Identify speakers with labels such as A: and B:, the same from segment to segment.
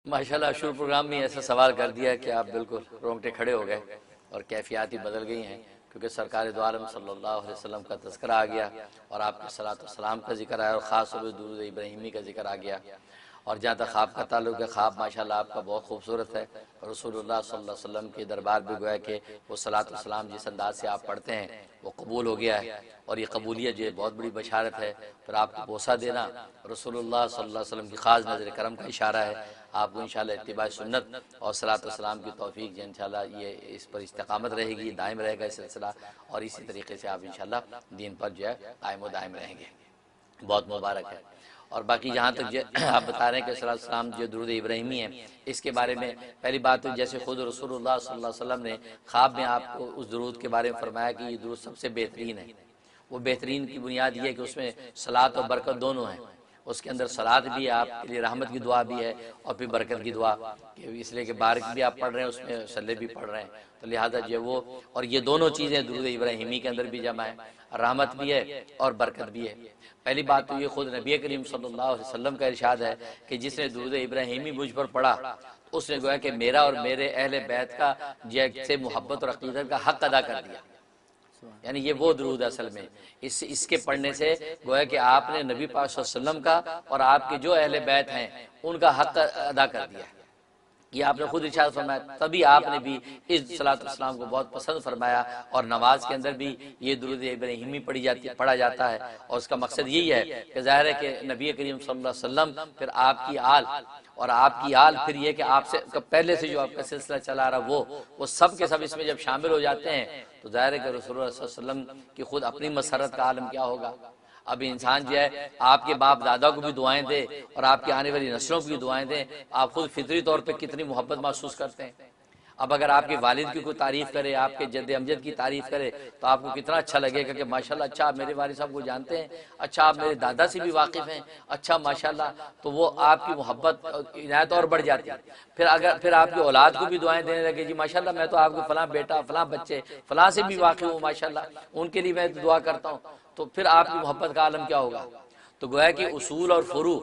A: ماشاءاللہ شروع پروگرام میں ایسا سوال کر دیا کہ آپ بالکل رونگٹے کھڑے ہو گئے اور کیفیات ہی بدل گئی ہیں، کیونکہ سرکار دو عالم صلی اللہ علیہ وسلم کا تذکرہ آ گیا اور آپ کے صلاۃ والسلام کا ذکر آیا اور خاص طور پہ درود ابراہیمی کا ذکر آ گیا۔ اور جہاں تک خواب کا تعلق ہے، خواب ماشاءاللہ آپ کا بہت خوبصورت ہے، رسول اللہ صلی اللہ علیہ وسلم کے دربار بھی گویا کہ وہ صلاۃ والسلام جس انداز سے آپ پڑھتے ہیں وہ قبول ہو گیا ہے، اور یہ قبولیت جو ہے بہت بڑی بشارت ہے۔ پھر آپ کو بوسہ دینا رسول اللہ صلی اللہ علیہ وسلم کی خاص نظر کرم کا اشارہ ہے۔ آپ کو انشاءاللہ اتباع سنت اور صلاۃ والسلام کی توفیق جو انشاءاللہ یہ اس پر استقامت رہے گی، دائم رہے گا یہ سلسلہ، اور اسی طریقے سے آپ انشاءاللہ دین پر جو ہے قائم و دائم رہیں گے، بہت مبارک ہے۔ اور باقی جہاں تک آپ بتا رہے ہیں کہ صلاۃ والسلام جو درود ابراہیمی ہے، اس کے بارے میں پہلی بات تو جیسے خود رسول اللہ صلی اللہ علیہ وسلم نے خواب میں آپ کو اس درود کے بارے میں فرمایا کہ یہ درود سب سے بہترین ہے۔ وہ بہترین کی بنیاد یہ ہے کہ اس میں صلاۃ اور برکت دونوں ہیں، اس کے اندر صلاۃ بھی ہے، آپ کے لیے رحمت کی دعا بھی ہے، اور پھر برکت کی دعا، کہ اس لیے کہ بارک بھی آپ پڑھ رہے ہیں، اس میں صلی بھی پڑھ رہے ہیں، تو لہذا جو وہ اور یہ دونوں چیزیں درود ابراہیمی کے اندر بھی جمع ہے، رحمت بھی ہے اور برکت بھی ہے۔ پہلی بات تو یہ خود نبی کریم صلی اللہ علیہ وسلم کا ارشاد ہے کہ جس نے درود ابراہیمی مجھ پر پڑھا اس نے گویا کہ میرا اور میرے اہل بیت کا سے محبت اور عقیدت کا حق ادا کر دیا۔ یعنی یہ وہ درود اصل میں اس کے پڑھنے سے گویا کہ آپ نے نبی پاک صلی اللہ علیہ وسلم کا اور آپ کے جو اہل بیت ہیں ان کا حق ادا کر دیا ہے۔ یہ آپ نے خود ارشاد فرمایا، تبھی آپ نے بھی اس صلاۃ والسلام کو بہت پسند فرمایا، اور نماز کے اندر بھی یہ درود ابراہیمی پڑھا جاتا ہے، اور اس کا مقصد یہی ہے کہ ظاہر ہے کہ نبی کریم صلی اللہ علیہ وسلم، پھر آپ کی آل، اور آپ کی آل پھر یہ کہ آپ سے پہلے سے جو آپ کا سلسلہ چلا رہا وہ سب کے سب اس میں جب شامل ہو جاتے ہیں تو ظاہر ہے کہ رسول اللہ صلی اللہ علیہ وسلم کی خود اپنی مسرت کا عالم کیا ہوگا۔ اب انسان جو ہے آپ کے باپ دادا کو بھی دعائیں دے اور آپ کی آنے والی نسلوں کو بھی دعائیں دیں، آپ خود فطری طور پہ کتنی محبت محسوس کرتے ہیں۔ اب اگر آپ کے والد کی کوئی تعریف کرے، آپ کے جد امجد کی تعریف کرے تو آپ کو کتنا اچھا لگے گا کہ ماشاءاللہ اچھا آپ میرے والد صاحب کو جانتے ہیں، اچھا آپ میرے دادا سے بھی واقف ہیں، اچھا ماشاءاللہ، تو وہ آپ کی محبت عنایت اور بڑھ جاتی ہے۔ پھر آپ کی اولاد کو بھی دعائیں دینے لگے، جی ماشاءاللہ میں تو آپ کے فلاں بیٹا، فلاں بچے، فلاں سے بھی واقف ہوں ماشاءاللہ، ان کے لیے میں دعا کرتا ہوں، تو پھر آپ کی محبت کا عالم کیا ہوگا۔ تو گویا کہ اصول اور فروع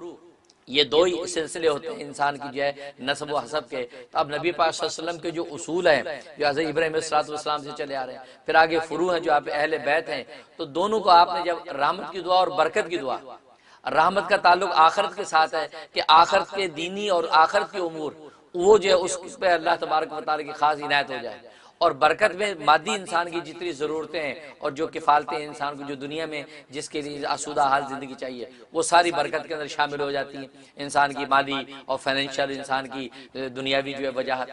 A: یہ دو ہی سلسلے ہوتے ہیں انسان کی جو ہے نسب و حسب کے۔ تو اب نبی پاک صلی اللہ علیہ وسلم کے جو اصول ہیں جو حضرت ابراہیم علیہ السلام سے چلے آ رہے ہیں، پھر آگے فروع ہیں جو آپ اہل بیت ہیں، تو دونوں کو آپ نے جب رحمت کی دعا اور برکت کی دعا، رحمت کا تعلق آخرت کے ساتھ ہے کہ آخرت کے دینی اور آخرت کے امور وہ جو ہے اس پہ اللہ تبارک و تعالیٰ کی خاص عنایت ہو جائے، اور برکت میں مادی انسان کی جتنی ضرورتیں ہیں اور جو کفالتیں انسان کو جو دنیا میں جس کے لیے آسودہ حال زندگی چاہیے وہ ساری برکت کے اندر شامل ہو جاتی ہیں، انسان کی مالی اور فائنینشیل، انسان کی دنیاوی جو ہے وجاہت،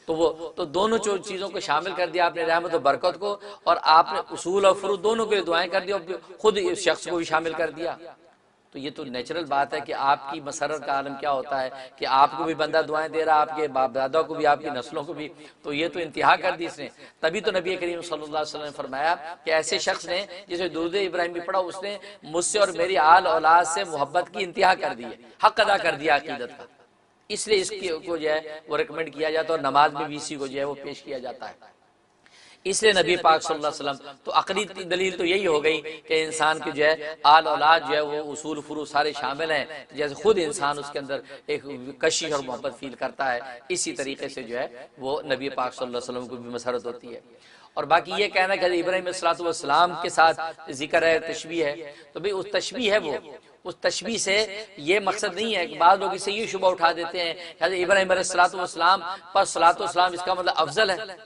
A: تو دونوں چیزوں کو شامل کر دیا آپ نے، رحمت و برکت کو، اور آپ نے اصول اور فروع دونوں کے لیے دعائیں کر دی، اور خود اس شخص کو بھی شامل کر دیا۔ تو یہ تو نیچرل بات ہے کہ آپ کی مسرت کا عالم کیا ہوتا ہے کہ آپ کو بھی بندہ دعائیں دے رہا، آپ کے باپ دادا کو بھی، آپ کی نسلوں کو بھی، تو یہ تو انتہا کر دی اس نے۔ تبھی تو نبی کریم صلی اللہ علیہ وسلم نے فرمایا کہ ایسے شخص نے جسے درود ابراہیم بھی پڑھا، اس نے مجھ سے اور میری آل اولاد سے محبت کی انتہا کر دی ہے، حق ادا کر دیا عقیدت کا۔ اس لیے اس کو جو ہے وہ ریکمنڈ کیا جاتا ہے، اور نماز میں بھی اسی کو جو ہے وہ پیش کیا جاتا ہے۔ اس لیے نبی پاک صلی اللہ علیہ وسلم تو عقلی دلیل تو یہی ہو گئی کہ انسان کی جو ہے آل اولاد جو ہے وہ اصول فروع سارے شامل ہیں، جیسے خود انسان اس کے اندر ایک کشش اور محبت فیل کرتا ہے، اسی طریقے سے جو ہے وہ نبی پاک صلی اللہ علیہ وسلم کو بھی مسرت ہوتی ہے۔ اور باقی یہ کہنا کہ ابراہیم علیہ السلام کے ساتھ ذکر ہے، تشبیہ ہے، تو بھئی اس تشبیہ ہے، وہ اس تشبیہ سے یہ مقصد نہیں ہے کہ بعض لوگ اسے یہ شبہ اٹھا دیتے ہیں کہ ابراہیم علیہ السلام پر صلاۃ والسلام اس کا مطلب افضل ہے،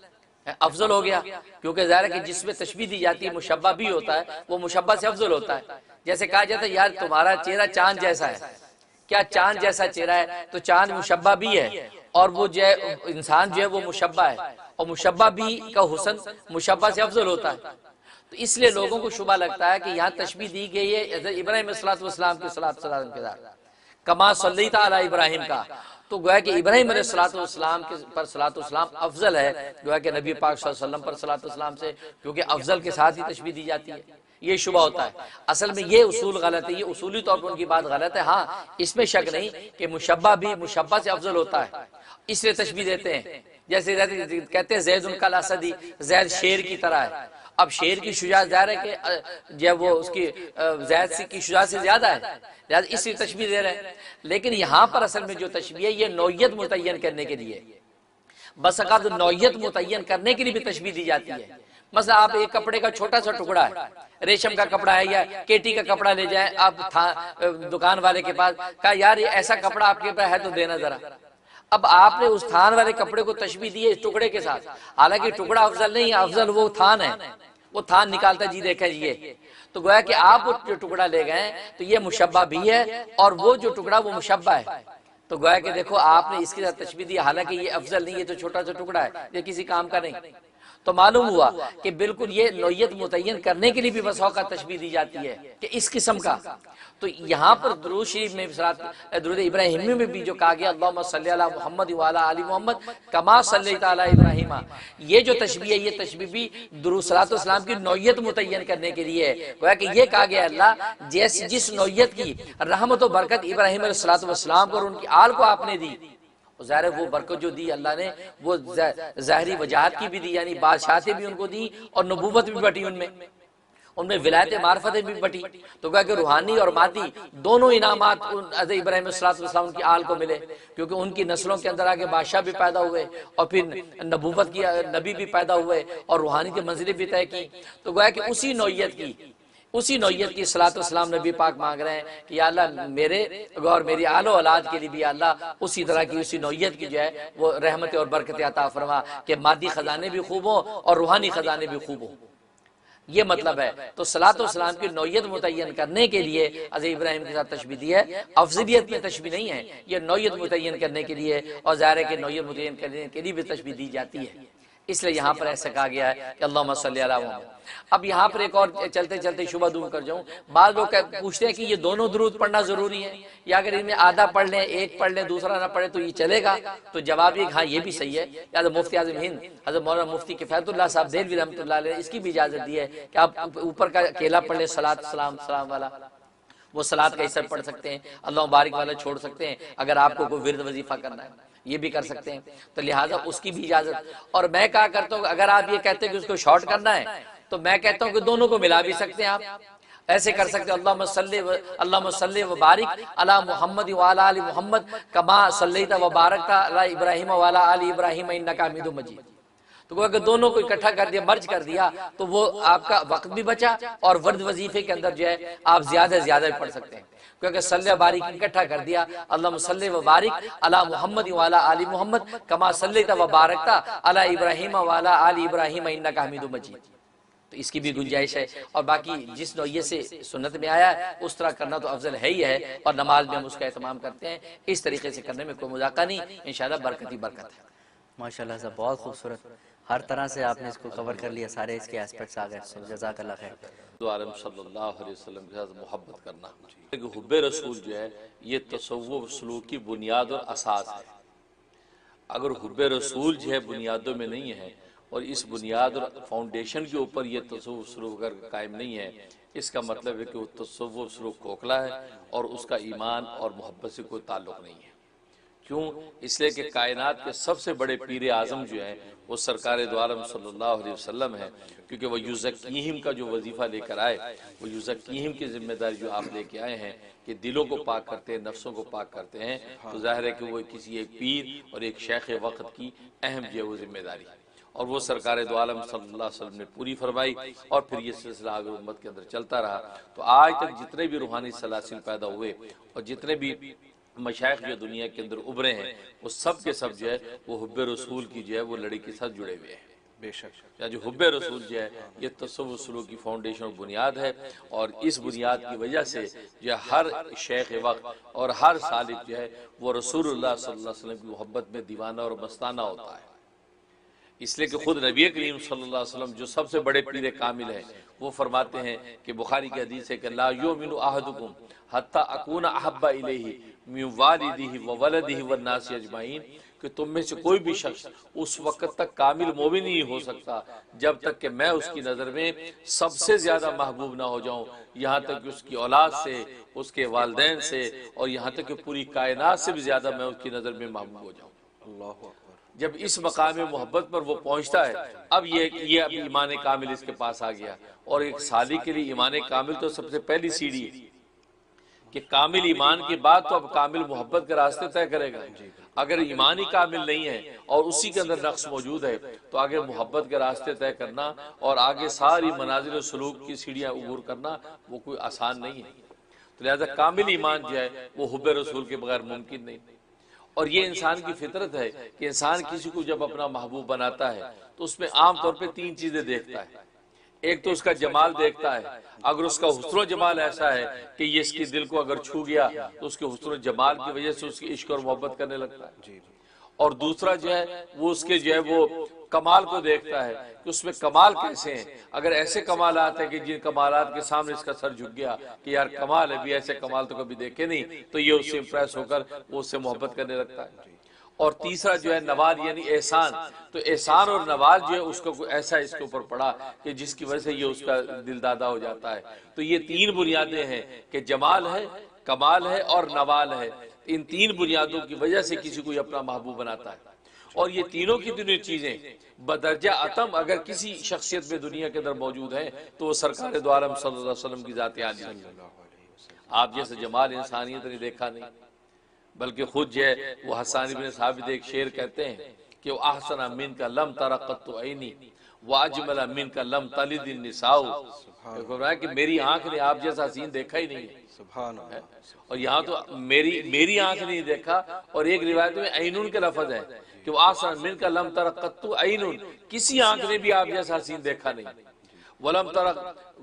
A: افضل ہو گیا، کیونکہ ظاہر ہے کہ جس میں تشبیہ دی جاتی ہے مشبہ بھی ہوتا ہے، وہ مشبہ سے افضل ہوتا ہے۔ جیسے کہا جاتا ہے یار تمہارا چہرہ چاند جیسا ہے، کیا چاند جیسا چہرہ ہے، تو چاند مشبہ بھی ہے، اور وہ جو ہے انسان جو ہے وہ مشبہ ہے، اور مشبہ بھی کا حسن مشبہ سے افضل ہوتا ہے۔ تو اس لیے لوگوں کو شبہ لگتا ہے کہ یہاں تشبیہ دی گئی ہے ابراہیم علیہ السلام کے صلاۃ والسلام کے ساتھ، کما صلیت علی ابراہیم کا، تو گویا کہ ابراہیم علیہ السلام کے پر صلاۃ والسلام افضل ہے گویا کہ نبی پاک صلی اللہ علیہ وسلم پر صلاۃ والسلام سے، کیونکہ افضل کے ساتھ ہی تشبیہ دی جاتی ہے۔ یہ شبہ ہوتا ہے، اصل میں یہ اصول غلط ہے، یہ اصولی طور پر ان کی بات غلط ہے۔ ہاں اس میں شک نہیں کہ مشبہ بھی مشبہ سے افضل ہوتا ہے، اس لیے تشبیہ دیتے ہیں، جیسے کہتے ہیں زید کالاسدی، زید شیر کی طرح ہے، اب شیر کی شجاعت ظاہر ہے کہ جب وہ اس کی زید کی شجاعت سے زیادہ ہے، لہٰذا اس لیے تشبیہ دے رہے ہیں۔ لیکن یہاں پر اصل میں جو تشبیہ ہے یہ نوعیت متعین کرنے کے لیے، بس اوقات نوعیت متعین کرنے کے لیے بھی تشبیہ دی جاتی ہے۔ مثلا آپ ایک کپڑے کا چھوٹا سا ٹکڑا ہے، ریشم کا کپڑا ہے یا کیٹی کا کپڑا لے جائیں آپ دکان والے کے پاس، کہا یار یہ ایسا کپڑا آپ کے پاس ہے تو دینا ذرا۔ اب آپ نے اس تھان والے کپڑے کو تشبیہ دی ہے اس ٹکڑے کے ساتھ، حالانکہ ٹکڑا افضل نہیں ہے، افضل وہ تھان ہے، وہ تھان نکالتا جی دیکھیں جی یہ تو گویا کہ آپ جو ٹکڑا لے گئے تو یہ مشبہ بھی ہے اور وہ جو ٹکڑا وہ مشبہ ہے، تو گویا کہ دیکھو آپ نے اس کے ساتھ تشبیہ دی، حالانکہ یہ افضل نہیں ہے، تو چھوٹا سا ٹکڑا ہے، یہ کسی کام کا نہیں۔ تو معلوم ہوا کہ بالکل یہ نوعیت متعین کرنے کے لیے بھی بس اوقات تشبیہ دی جاتی ہے کہ اس قسم کا۔ تو یہاں پر درود شریف میں درود ابراہیمی میں بھی جو کہا گیا اللہم صلی علی محمد وعلی آل محمد کما صلیت علی ابراہیم، یہ جو تشبیہ ہے یہ تشبیہ بھی درود صلاۃ والسلام کی نوعیت متعین کرنے کے لیے ہے۔ گویا کہ یہ کہا گیا اللہ جس نوعیت کی رحمت و برکت ابراہیم علیہ الصلوۃ والسلام کو اور ان کی آل کو آپ نے دی، ظاہر ہے وہ برکت جو دی اللہ نے وہ ظاہری وجاہت کی بھی دی، یعنی بادشاہتیں بھی ان کو دی اور نبوت بھی بٹی ان میں ولایت معرفتیں بھی بٹی، تو کہا کہ روحانی اور مادی دونوں انعامات حضرت ابراہیم علیہ السلام کی آل کو ملے، کیونکہ ان کی نسلوں کے اندر آگے بادشاہ بھی پیدا ہوئے اور پھر نبوت کی نبی بھی پیدا ہوئے اور روحانی کے منزلیں بھی طے کی۔ تو گویا کہ اسی نوعیت کی صلاۃ والسلام نبی پاک مانگ رہے ہیں کہ یا اللہ میرے اور میری آل و اولاد کے لیے بھی یا اللہ اسی طرح کی اسی نوعیت کی جو ہے وہ رحمت اور برکت عطا فرما کہ مادی خزانے بھی خوب ہوں اور روحانی خزانے بھی خوب ہوں، یہ مطلب ہے۔ تو صلاۃ والسلام کی نوعیت متعین کرنے کے لیے حضرت ابراہیم کے ساتھ تشبیہ دی ہے، افضلیت میں تشبیہ نہیں ہے، یہ نوعیت متعین کرنے کے لیے، اور ظاہر ہے کہ نوعیت متعین کرنے کے لیے بھی تشبیہ دی جاتی ہے، اس لیے یہاں پر ایسا کہا گیا ہے کہ اللہم صلی علی محمد۔ اب یہاں پر ایک اور چلتے چلتے شبہ دور کر جاؤں، بعض لوگ پوچھتے ہیں کہ یہ دونوں درود پڑھنا ضروری ہے یا اگر ان میں آدھا پڑھ لیں ایک پڑھ لیں دوسرا نہ پڑھے تو یہ چلے گا؟ تو جواب یہ ہاں یہ بھی صحیح ہے، یا مفتی اعظم ہند حضرت مولانا مفتی کفایت اللہ صاحب دہلوی رحمۃ اللہ علیہ اس کی بھی اجازت دی ہے کہ آپ اوپر کا اکیلا پڑھ لیں صلاۃ سلام والا، وہ صلاۃ کا حصہ پڑھ سکتے ہیں، اللہ مبارک والا چھوڑ سکتے ہیں، اگر آپ کو کوئی ورد وظیفہ کرنا ہے یہ بھی کر سکتے ہیں، تو لہٰذا اس کی بھی اجازت۔ اور میں کہا کرتا ہوں اگر آپ یہ کہتے ہیں کہ اس کو شارٹ کرنا ہے تو میں کہتا ہوں کہ دونوں کو ملا بھی سکتے ہیں، آپ ایسے کر سکتے ہیں اللہم صلی و بارک علی محمد وعلی آل محمد کما صلیت و بارکت علی ابراہیم وعلی آل ابراہیم انک حمید مجید۔ تو اگر دونوں کو اکٹھا کر دیا مرج کر دیا تو وہ آپ کا وقت بھی بچا اور ورد وظیفے کے اندر جو ہے آپ زیادہ سے زیادہ پڑھ سکتے ہیں، کیونکہ صلی و بارک اکٹھا کر دیا اللہم صلی و بارک علی محمد وعلی آل محمد کما صلیت و بارکت علی ابراہیم وعلی آل ابراہیم انک حمید مجید، تو اس کی بھی گنجائش ہے۔ اور باقی جس نوعیت سے سنت میں آیا ہے اس طرح کرنا تو افضل ہے ہی ہے، اور نماز میں ہم اس کا اہتمام کرتے ہیں، اس طریقے سے کرنے میں کوئی مذاقہ نہیں، انشاءاللہ برکت ہی برکت ہے۔
B: ماشاءاللہ صاحب بہت خوبصورت، ہر طرح سے آپ نے اس کو کور کر لیا، سارے اس کے ایسپیکٹس آ گئے، جزاک اللہ خیر۔
A: عالم صلی اللہ علیہ وسلم کے ساتھ محبت کرنا، کہ حب رسول جو ہے یہ تصوف سلوک کی بنیاد اور اساس ہے۔ اگر حب رسول جو ہے بنیادوں میں نہیں ہے اور اس بنیاد اور فاؤنڈیشن کے اوپر یہ تصوف سلوک اگر قائم نہیں ہے، اس کا مطلب ہے کہ وہ تصوف سلوک کھوکھلا ہے اور اس کا ایمان اور محبت سے کوئی تعلق نہیں ہے۔ کیوں؟ اس لیے کہ کائنات کے سب سے بڑے پیر اعظم جو ہیں وہ سرکار دو عالم صلی اللہ علیہ وسلم ہے، کیونکہ وہ یزکیہم کا جو وظیفہ لے کر آئے، وہ یزکیہم کی ذمہ داری جو آپ لے کے آئے ہیں کہ دلوں کو پاک کرتے ہیں، نفسوں کو پاک کرتے ہیں، تو ظاہر ہے کہ وہ کسی ایک پیر اور ایک شیخ وقت کی اہم جو ہے وہ ذمہ داری ہے، اور وہ سرکار دو عالم صلی اللہ علیہ وسلم نے پوری فرمائی، اور پھر یہ سلسلہ آگے امت کے اندر چلتا رہا۔ تو آج تک جتنے بھی روحانی سلاسل پیدا ہوئے اور جتنے بھی مشائخ جو دنیا کے اندر ابھرے ہیں وہ سب کے سب جو ہے وہ حب رسول کی جو ہے وہ لڑی کے ساتھ جڑے ہوئے ہیں۔
B: بے شک
A: یا جو حب رسول جو ہے یہ تصوف سلوک کی فاؤنڈیشن اور بنیاد ہے، اور اس بنیاد کی وجہ سے جو ہے ہر شیخ وقت اور ہر سالک جو ہے وہ رسول اللہ صلی اللہ علیہ وسلم کی محبت میں دیوانہ اور مستانہ ہوتا ہے۔ اس لیے کہ خود نبی کریم صلی اللہ علیہ وسلم جو سب سے بڑے پیر کامل ہیں وہ فرماتے ہیں کہ بخاری کی حدیث ہے کہ لا یؤمن احدکم حتی اکون احب الیہ من والدہ وولدہ والناس اجمعین، کہ تم میں سے کوئی بھی شخص اس وقت تک کامل مومن نہیں ہو سکتا جب تک کہ میں اس کی نظر میں سب سے زیادہ محبوب نہ ہو جاؤں، یہاں تک کہ اس کی اولاد سے، اس کے والدین سے، اور یہاں تک کہ پوری کائنات سے بھی زیادہ میں اس کی نظر میں محبوب ہو جاؤں۔
C: اللہ اکبر.
D: جب اس مقام محبت پر وہ پہنچتا ہے، اب یہ اب ایمان کامل اس کے پاس آ گیا. اور ایک سالک کے لیے ایمان کامل تو سب سے پہلی سیڑھی ہے کہ کامل ایمان کے بعد تو اب کامل محبت کے راستے طے کرے گا. اگر ایمان ہی کامل نہیں ہے اور اسی کے اندر نقص موجود ہے تو آگے محبت کے راستے طے کرنا اور آگے ساری منازل و سلوک کی سیڑھیاں عبور کرنا وہ کوئی آسان نہیں ہے. تو لہذا کامل ایمان جو ہے وہ حب رسول کے بغیر ممکن نہیں. اور یہ انسان کی فطرت ہے کہ انسان کسی کو جب اپنا محبوب بناتا ہے تو اس میں عام طور پہ تین چیزیں دیکھتا ہے. ایک تو اس کا جمال دیکھتا ہے، اگر اس کا حسن و جمال ایسا ہے کہ یہ اس کے دل کو اگر چھو گیا تو اس کے حسن و جمال کی وجہ سے اس کی عشق اور محبت کرنے لگتا ہے. اور دوسرا جو ہے وہ اس کے جو ہے وہ کمال کو دیکھتا ہے کہ اس میں کمال کیسے ہیں. اگر ایسے کمالات ہیں کہ جن کمالات کے سامنے اس کا سر جھک گیا کہ یار کمال ہے بھی، ایسے کمال تو کبھی دیکھے نہیں، تو یہ اس سے امپریس ہو کر وہ اس سے محبت کرنے لگتا ہے. اور تیسرا جو ہے نواز یعنی احسان، تو احسان اور نواز جو ہے اس کو ایسا اس کے اوپر پڑا کہ جس کی وجہ سے یہ اس کا دل دادا ہو جاتا ہے. تو یہ تین بنیادیں ہیں کہ جمال ہے، کمال ہے اور نوال ہے. ان تین بنیادوں کی وجہ سے کسی کو اپنا محبوب بناتا ہے. اور یہ تینوں کی تینوں چیزیں بدرجہ اتم اگر کسی شخصیت میں دنیا کے اندر موجود ہیں تو وہ سرکار دو عالم صلی اللہ علیہ وسلم کی ذات عالی ہے. آپ جیسے جمال انسانیت نے دیکھا نہیں، بلکہ خود جو ہے وہ حسان بن ثابت ایک شعر کہتے ہیں کہ وہ احسن من کا لم تر قط عینی واجمل من کا لم تلد النساء. کہ میری آنکھ نے آپ جیسا حسین دیکھا ہی نہیں.
C: سبحان اللہ.
D: اور یہاں تو میری آنکھ نہیں دیکھا، اور ایک روایت میں عینون کے لفظ ہے کہ وہ احسن من کا لم تر قط عینون، کسی آنکھ نے بھی آپ جیسا حسین دیکھا نہیں. ولم تر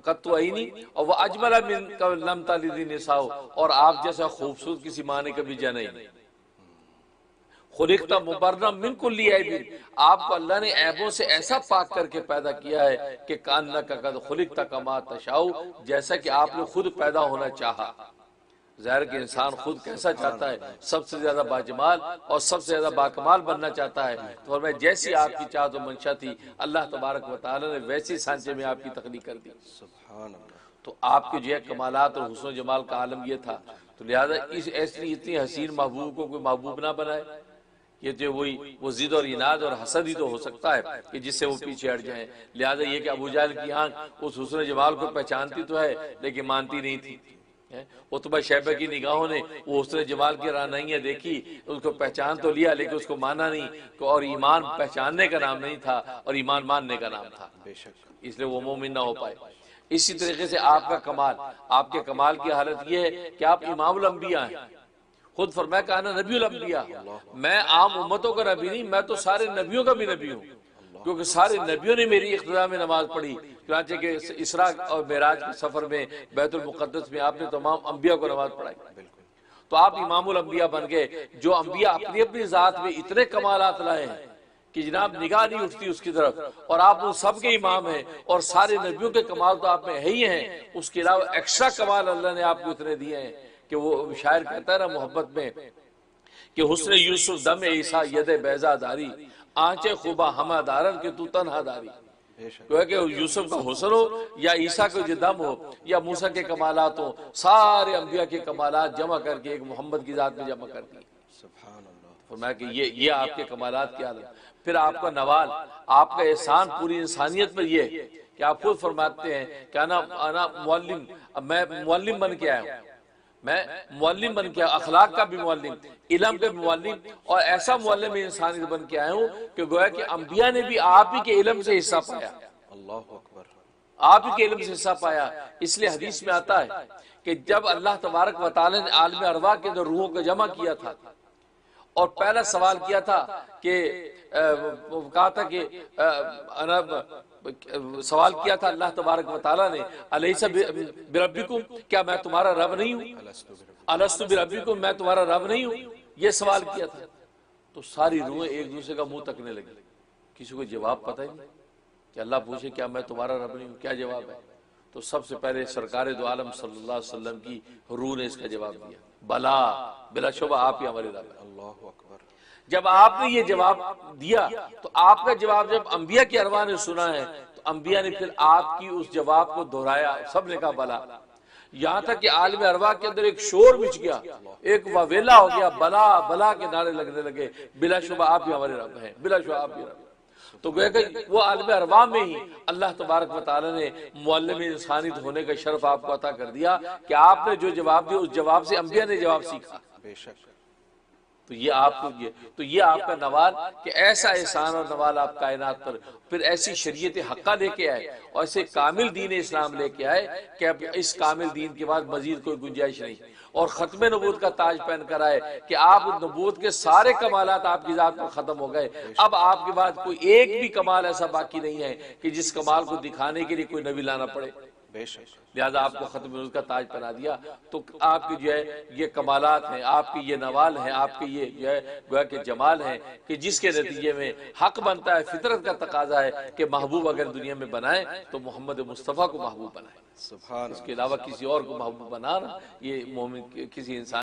D: قط عینی اور وہ اجمل من کا لم تلد النساء، اور آپ جیسا خوبصورت کسی ماں نے کبھی جنا نہیں. خلقت مبرا من کل عیب، آپ کو اللہ نے عیبوں سے ایسا پاک کر کے پیدا کیا ہے کہ کانک قد خلقت کما تشاء، جیسا کہ آپ نے خود پیدا ہونا چاہا. ظاہر کہ انسان خود کیسا چاہتا ہے، سب سے زیادہ باجمال اور سب سے زیادہ باکمال بننا چاہتا ہے. تو فرمایا جیسی آپ کی چاہت و منشا تھی اللہ تبارک و تعالی نے ویسی سانچے میں آپ کی تخلیق کر دی.
C: سبحان اللہ.
D: تو آپ کے جو ہے کمالات اور حسن و جمال کا عالم یہ تھا. تو لہذا اس ایسی اتنی حسین محبوب کو کوئی محبوب نہ بنائے. یہ جو وہی وہ ضد اور یناد اور حسد ہی تو ہو سکتا ہے کہ جس سے وہ پیچھے ہٹ جائیں. لہذا یہ کہ ابو جہل کی آنکھ اس حسن جمال کو پہچانتی تو ہے لیکن مانتی نہیں تھی. عتبہ شیبہ کی نگاہوں نے وہ حسن جمال کی رعنائیاں دیکھی، اس کو پہچان تو لیا لیکن اس کو مانا نہیں. اور ایمان پہچاننے کا نام نہیں تھا اور ایمان ماننے کا نام تھا،
C: بے شک.
D: اس لیے وہ مومن نہ ہو پائے. اسی طریقے سے آپ کا کمال، آپ کے کمال کی حالت یہ ہے کہ آپ امام الانبیاء ہیں. خود فرمایا کہ انا نبی الانبیاء، میں عام امتوں کا نبی نہیں، میں تو سارے نبیوں کا بھی نبی ہوں، کیونکہ سارے نبیوں نے میری اقتداء میں نماز پڑھی. چنانچہ کہ اسراء اور معراج کے سفر میں بیت المقدس میں آپ نے تمام انبیاء کو نماز پڑھائی. تو آپ امام الانبیاء بن گئے. جو انبیاء اپنی اپنی ذات میں اتنے کمالات لائے ہیں کہ جناب نگاہ نہیں اٹھتی اس کی طرف، اور آپ ان سب کے امام ہیں اور سارے نبیوں کے کمال تو آپ میں ہے ہی ہیں. اس کے علاوہ ایکسٹرا کمال اللہ نے آپ کو اتنے دیے ہیں کہ وہ شاعر کہتا ہے نا محبت میں کہ حسن یوسف دم عیسیٰ ید بیضا داری، آنچے خوبا ہما دارن کہ تو تنہا داری. کہ یوسف کا حسن ہو یا عیسیٰ کا جو دم ہو یا موسیٰ کے کمالات ہو، سارے انبیاء کے کمالات جمع کر کے ایک محمد کی ذات میں جمع کر دی.
C: سبحان اللہ.
D: فرمایا کہ یہ آپ کے کمالات کی عالم. پھر آپ کا نوال، آپ کا احسان پوری انسانیت پر یہ کہ آپ خود فرماتے ہیں کہ انا معلم، میں معلم بن کے آیا ہوں، میں معلم بن کے، اخلاق کا بھی معلم، علم کا بھی معلم، اور ایسا معلم انسانیت بن کے آیا ہوں کہ گویا کہ انبیاء نے بھی آپ ہی کے علم سے حصہ پایا.
C: اللہ اکبر.
D: آپ ہی کے علم سے حصہ پایا. اس لیے حدیث میں آتا ہے کہ جب اللہ تبارک و تعالی نے عالم ارواح کے اندر روحوں کو جمع کیا تھا اور پہلا سوال کیا تھا کہ کہا تھا کہ سوال کیا تھا اللہ تبارک و تعالیٰ نے الیس بربکم، کیا میں تمہارا رب نہیں ہوں، الست بربکم، میں تمہارا رب نہیں ہوں، یہ سوال کیا تھا. تو ساری روحیں ایک دوسرے کا منہ تکنے لگی. کسی کو جواب پتہ ہی نہیں کہ اللہ پوچھے کیا میں تمہارا رب نہیں ہوں، کیا جواب ہے. تو سب سے پہلے سرکار دو عالم صلی اللہ علیہ وسلم کی روح نے اس کا جواب دیا، بلا بلا شبہ آپ ہی ہمارے رب ہیں.
C: اللہ اکبر.
D: جب آپ نے یہ جواب دیا تو آپ کا جواب جب انبیاء کی ارواح نے سنا ہے تو انبیاء نے پھر آپ کی اس جواب کو دہرایا. سب نے کہا بلا. یہاں تک کہ عالم ارواح کے اندر ایک شور مچ گیا، ایک واویلا ہو گیا، بلا بلا کے نعرے لگنے لگے، بلا شبہ آپ ہی ہمارے رب ہیں، بلا شبہ آپ ہی رب ہیں۔ تو گویا کہ وہ عالم ارواح میں ہی اللہ تبارک و تعالی نے معلم انسانیت ہونے کا شرف آپ کو عطا کر دیا کہ آپ نے جو جواب دیا اس جواب سے انبیاء نے جواب سیکھا۔
C: بے شک
D: تو یہ آپ کو یہ آپ کا نوال کہ ایسا احسان اور نوال آپ کائنات پر، پھر ایسی شریعت حقہ لے کے آئے اور ایسے کامل دین اسلام لے کے آئے کہ اب اس کامل دین کے بعد مزید کوئی گنجائش نہیں، اور ختم نبوت کا تاج پہن کر آئے کہ آپ نبوت کے سارے کمالات آپ کی ذات پر ختم ہو گئے، اب آپ کے بعد کوئی ایک بھی کمال ایسا باقی نہیں ہے کہ جس کمال کو دکھانے کے لیے کوئی نبی لانا پڑے،
C: بے شک
D: لہذا آپ کو ختم نبوت کا تاج پہنا دیا۔ تو آپ کی جو ہے یہ کمالات ہیں، آپ کی یہ نوال ہیں، آپ کی یہ جو ہے گویا کہ جمال ہیں کہ جس کے نتیجے میں حق بنتا ہے، فطرت کا تقاضا ہے کہ محبوب اگر دنیا میں بنائیں تو محمد مصطفیٰ کو محبوب بنائیں،
C: سبحان
D: اس کے علاوہ کسی اور کو محبوب بنانا یہ مومن کسی انسان